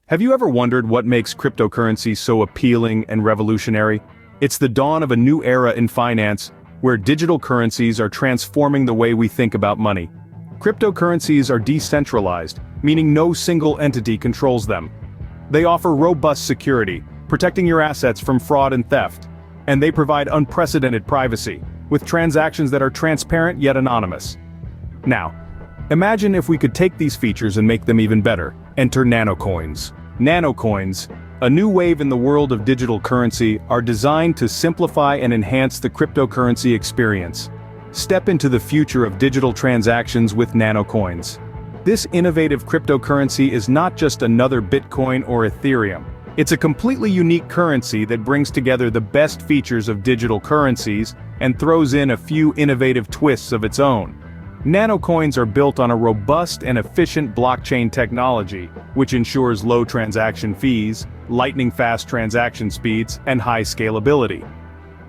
Have you ever wondered what makes cryptocurrency so appealing and revolutionary? It's the dawn of a new era in finance, where digital currencies are transforming the way we think about money. Cryptocurrencies are decentralized, meaning no single entity controls them. They offer robust security, protecting your assets from fraud and theft. And they provide unprecedented privacy, with transactions that are transparent yet anonymous. Now, imagine if we could take these features and make them even better. Enter Nanocoins. Nanocoins, a new wave in the world of digital currency, are designed to simplify and enhance the cryptocurrency experience. Step into the future of digital transactions with Nanocoins. This innovative cryptocurrency is not just another Bitcoin or Ethereum. It's a completely unique currency that brings together the best features of digital currencies and throws in a few innovative twists of its own. Nanocoins are built on a robust and efficient blockchain technology, which ensures low transaction fees, lightning-fast transaction speeds, and high scalability.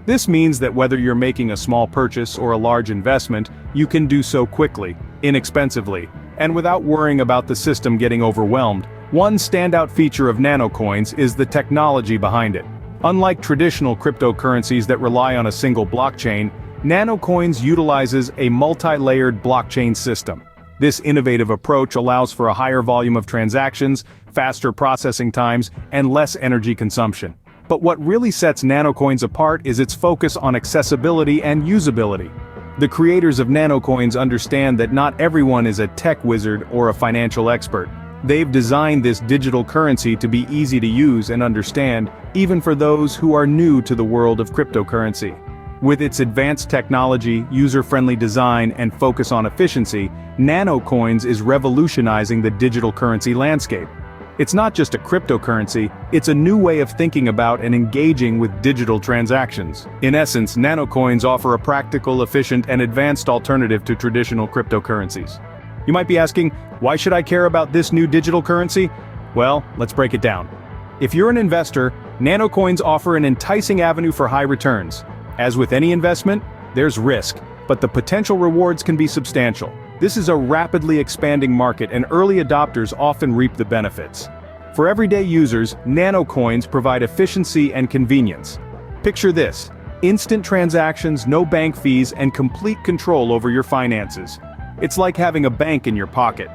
This means that whether you're making a small purchase or a large investment, you can do so quickly, inexpensively, and without worrying about the system getting overwhelmed. One standout feature of Nanocoins is the technology behind it. Unlike traditional cryptocurrencies that rely on a single blockchain, Nanocoins utilizes a multi-layered blockchain system. This innovative approach allows for a higher volume of transactions, faster processing times, and less energy consumption. But what really sets Nanocoins apart is its focus on accessibility and usability. The creators of Nanocoins understand that not everyone is a tech wizard or a financial expert. They've designed this digital currency to be easy to use and understand, even for those who are new to the world of cryptocurrency. With its advanced technology, user-friendly design, and focus on efficiency, Nanocoins is revolutionizing the digital currency landscape. It's not just a cryptocurrency, it's a new way of thinking about and engaging with digital transactions. In essence, Nanocoins offer a practical, efficient, and advanced alternative to traditional cryptocurrencies. You might be asking, why should I care about this new digital currency? Well, let's break it down. If you're an investor, Nanocoins offer an enticing avenue for high returns. As with any investment, there's risk, but the potential rewards can be substantial. This is a rapidly expanding market and early adopters often reap the benefits. For everyday users, Nanocoins provide efficiency and convenience. Picture this: instant transactions, no bank fees, and complete control over your finances. It's like having a bank in your pocket.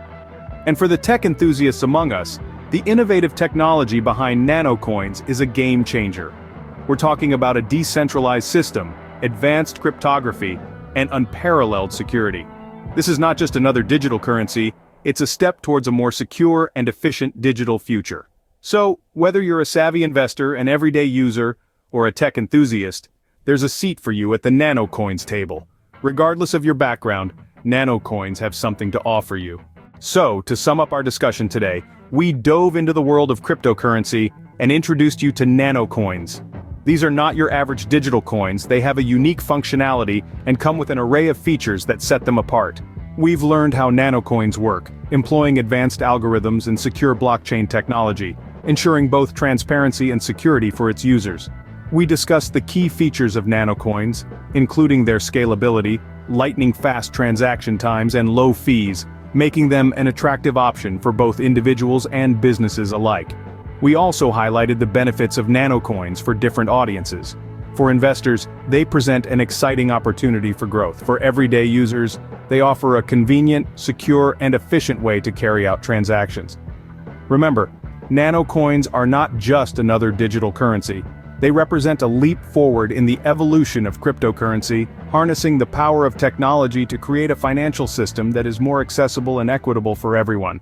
And for the tech enthusiasts among us, the innovative technology behind Nanocoins is a game changer. We're talking about a decentralized system, advanced cryptography, and unparalleled security. This is not just another digital currency, it's a step towards a more secure and efficient digital future. So, whether you're a savvy investor, an everyday user, or a tech enthusiast, there's a seat for you at the Nanocoins table. Regardless of your background, Nanocoins have something to offer you. So, to sum up our discussion today, we dove into the world of cryptocurrency and introduced you to Nanocoins. These are not your average digital coins, they have a unique functionality and come with an array of features that set them apart. We've learned how Nanocoins work, employing advanced algorithms and secure blockchain technology, ensuring both transparency and security for its users. We discussed the key features of Nanocoins, including their scalability, lightning-fast transaction times, and low fees, making them an attractive option for both individuals and businesses alike. We also highlighted the benefits of Nanocoins for different audiences. For investors, they present an exciting opportunity for growth. For everyday users, they offer a convenient, secure, and efficient way to carry out transactions. Remember, Nanocoins are not just another digital currency. They represent a leap forward in the evolution of cryptocurrency, harnessing the power of technology to create a financial system that is more accessible and equitable for everyone.